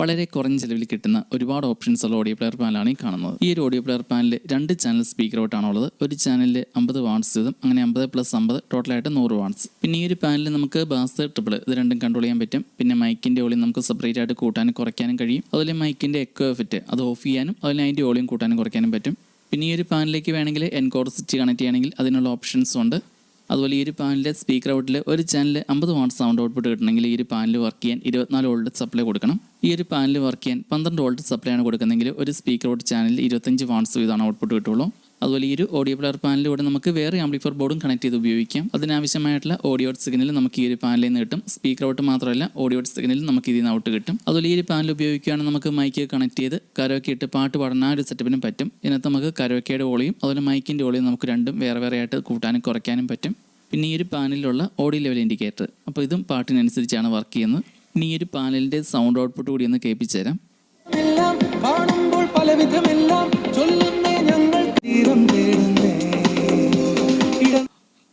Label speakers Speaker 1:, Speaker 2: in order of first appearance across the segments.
Speaker 1: വളരെ കുറഞ്ഞ ചിലവിൽ കിട്ടുന്ന ഒരുപാട് ഓപ്ഷൻസ് ഉള്ള ഓഡിയോ പ്ലെയർ പാനലാണ് ഈ കാണുന്നത്. ഈ ഒരു ഓഡിയോ പ്ലെയർ പാനലിൽ 2 ചാനൽ സ്പീക്കർ ഔട്ടാണുള്ളത്. ഒരു ചാനലിൽ 50 വാട്ട്സ് വീതം, അങ്ങനെ 50+50 ടോട്ടലായിട്ട് 100 വാട്ട്സ്. പിന്നെ ഈ ഒരു പാനലിൽ നമുക്ക് ബാസ്, ട്രിപ്പിൾ ഇത് രണ്ടും കൺട്രോൾ ചെയ്യാൻ പറ്റും. പിന്നെ മൈക്കിന്റെ വോളിയം നമുക്ക് സെപ്പറേറ്റ് ആയിട്ട് കൂട്ടാനും കുറയ്ക്കാനും കഴിയും. അതുപോലെ മൈക്കിന്റെ എക്കോ എഫക്റ്റ് അത് ഓഫ് ചെയ്യാനും അതുപോലെ അതിന്റെ വോളിയം കൂട്ടാനും കുറയ്ക്കാനും പറ്റും. പിന്നെ ഈ ഒരു പാനലിലേക്ക് വേണമെങ്കിൽ എൻകോഡർ സ്വിച്ച് കണക്ട് ചെയ്യണമെങ്കിൽ അതിനുള്ള ഓപ്ഷൻസും ഉണ്ട്. അതുപോലെ ഈ ഒരു പാനലിലെ സ്പീക്കർ ഔട്ടിൽ ഒരു ചാനലിൽ 50 വാട്ട് സൗണ്ട് ഔട്ട്പുട്ട് കിട്ടണമെങ്കിൽ ഈ ഒരു പാനൽ വർക്ക് ചെയ്യാൻ 24 വോൾട്ട് സപ്ലൈ കൊടുക്കണം. ഈ ഒരു പാനൽ വർക്ക് ചെയ്യാൻ 12 വോൾട്ട് സപ്ലൈ ആണ് കൊടുക്കുന്നതെങ്കിൽ ഒരു സ്പീക്കർ ഔട്ട് ചാനലിൽ 25 വാട്ട്സ് വീതമാണ് ഔട്ട്പുട്ട് കിട്ടുള്ളൂ. അതുപോലെ ഈ ഒരു ഓഡിയോ പ്ലെയർ പാനലിലൂടെ നമുക്ക് വേറെ ആംപ്ലിഫയർ ബോർഡും കണക്ട് ചെയ്ത് ഉപയോഗിക്കാം. അതിനാവശ്യമായിട്ടുള്ള ഓഡിയോ സിഗ്നൽ നമുക്ക് ഈ ഒരു പാനലിൽ നിന്ന് കിട്ടും. സ്പീക്കർ ഔട്ട് മാത്രമല്ല ഓഡിയോ സിഗ്നൽ നമുക്ക് ഇതിൽ നിന്ന് ഔട്ട് കിട്ടും. അതുപോലെ ഈ ഒരു പാനൽ ഉപയോഗിക്കുകയാണെങ്കിൽ നമുക്ക് മൈക്ക് കണക്ട് ചെയ്ത് കരോക്കെ ഇട്ട് പാട്ട് പാടുന്ന ഒരു സെറ്റപ്പിനും പറ്റും. ഇതിനകത്ത് നമുക്ക് കരോക്കയുടെ വോളിയം അതുപോലെ മൈക്കിൻ്റെ വോളിയം നമുക്ക് രണ്ടും വേറെ വേറെ ആയിട്ട് കൂട്ടാനും കുറയ്ക്കാനും പറ്റും. പിന്നെ ഈ ഒരു പാനലിലുള്ള ഓഡിയോ ലെവൽ ഇൻഡിക്കേറ്റർ, അപ്പോൾ ഇതും പാട്ടിനനുസരിച്ചാണ് വർക്ക് ചെയ്യുന്നത്. ഇനി ഈ ഒരു പാനലിൻ്റെ സൗണ്ട് ഔട്ട്പുട്ട് കൂടി ഒന്ന് കേൾപ്പിച്ചു തരാം.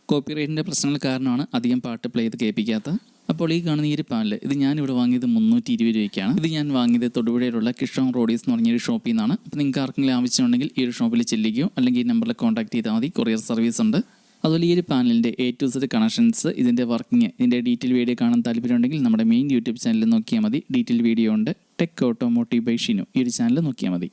Speaker 1: കോപ്പിറൈറ്റിൻ്റെ പ്രശ്നങ്ങൾ കാരണമാണ് അധികം പാട്ട് പ്ലേ ചെയ്ത് കേൾപ്പിക്കാത്തത്. അപ്പോൾ ഈ കാണുന്ന ഈ ഒരു പാനൽ ഇത് ഞാനിവിടെ വാങ്ങിയത് 320 രൂപയ്ക്കാണ്. ഇത് ഞാൻ വാങ്ങിയത് തൊടുപുഴയിലുള്ള കിഷോൺ റോഡീസ് എന്ന് പറഞ്ഞൊരു ഷോപ്പിൽ നിന്നാണ്. അപ്പോൾ നിങ്ങൾക്ക് ആർക്കെങ്കിലും ആവശ്യമുണ്ടെങ്കിൽ ഈ ഒരു ഷോപ്പിൽ ചെല്ലുകയോ അല്ലെങ്കിൽ ഈ നമ്പറിൽ കോൺടാക്ട് ചെയ്താൽ മതി. കൊറിയർ സർവീസ് ഉണ്ട്. അതുപോലെ ഈ ഒരു പാനലിൻ്റെ A to Z കണക്ഷൻസ്, ഇതിൻ്റെ വർക്കിംഗ്, ഇതിൻ്റെ ഡീറ്റെയിൽ വീഡിയോ കാണാൻ താല്പര്യമുണ്ടെങ്കിൽ നമ്മുടെ മെയിൻ യൂട്യൂബ് ചാനലിൽ നോക്കിയാൽ മതി. ഡീറ്റെയിൽ വീഡിയോ ഉണ്ട്. ടെക് ഓട്ടോമോട്ടീവ് ബൈ ഷിനു ഈ ഒരു ചാനൽ നോക്കിയാൽ മതി.